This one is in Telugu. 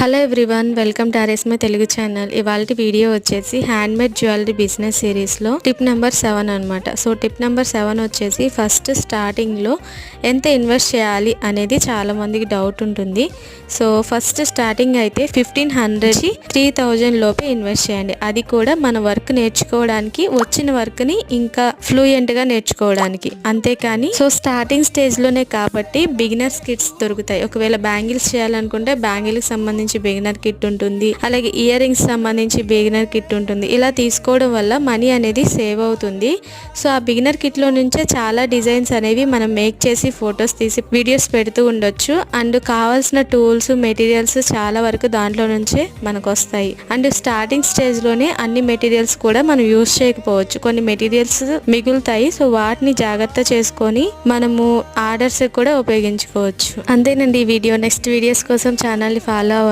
హలో ఎవ్రీవన్, వెల్కమ్ టు ఆర్ఎస్మై తెలుగు ఛానల్. ఇవాళ వీడియో వచ్చేసి హ్యాండ్మేడ్ జ్యువెలరీ బిజినెస్ సిరీస్లో టిప్ నెంబర్ 7 అనమాట. సో టిప్ నెంబర్ 7 వచ్చేసి ఫస్ట్ స్టార్టింగ్లో ఎంత ఇన్వెస్ట్ చేయాలి అనేది చాలామందికి డౌట్ ఉంటుంది. సో ఫస్ట్ స్టార్టింగ్ అయితే 1500 3000 లోపే ఇన్వెస్ట్ చేయండి. అది కూడా మన వర్క్ నేర్చుకోవడానికి, వచ్చిన వర్క్ని ఇంకా ఫ్లూయెంట్గా నేర్చుకోవడానికి. అంతేకాని సో స్టార్టింగ్ స్టేజ్లోనే కాబట్టి బిగినర్స్ కిట్స్ దొరుకుతాయి. ఒకవేళ బ్యాంగిల్స్ చేయాలనుకుంటే బ్యాంగిల్కి సంబంధించి బిగినర్ కిట్ ఉంటుంది, అలాగే ఇయర్ రింగ్స్ సంబంధించి బిగినర్ కిట్ ఉంటుంది. ఇలా తీసుకోవడం వల్ల మనీ అనేది సేవ్ అవుతుంది. సో ఆ బిగినర్ కిట్లో నుంచే చాలా డిజైన్స్ అనేవి మనం మేక్ చేసి ఫొటోస్ తీసి వీడియోస్ పెడుతూ ఉండొచ్చు. అండ్ కావాల్సిన టూల్స్, మెటీరియల్స్ చాలా వరకు దాంట్లో నుంచే మనకు వస్తాయి. అండ్ స్టార్టింగ్ స్టేజ్లోనే అన్ని మెటీరియల్స్ కూడా మనం యూజ్ చేయకపోవచ్చు, కొన్ని మెటీరియల్స్ మిగులుతాయి. సో వాటిని జాగ్రత్త చేసుకొని మనము ఆర్డర్స్ కూడా ఉపయోగించుకోవచ్చు. అంతేనండి ఈ వీడియో. నెక్స్ట్ వీడియోస్ కోసం ఛానల్ని ఫాలో అవ్వండి.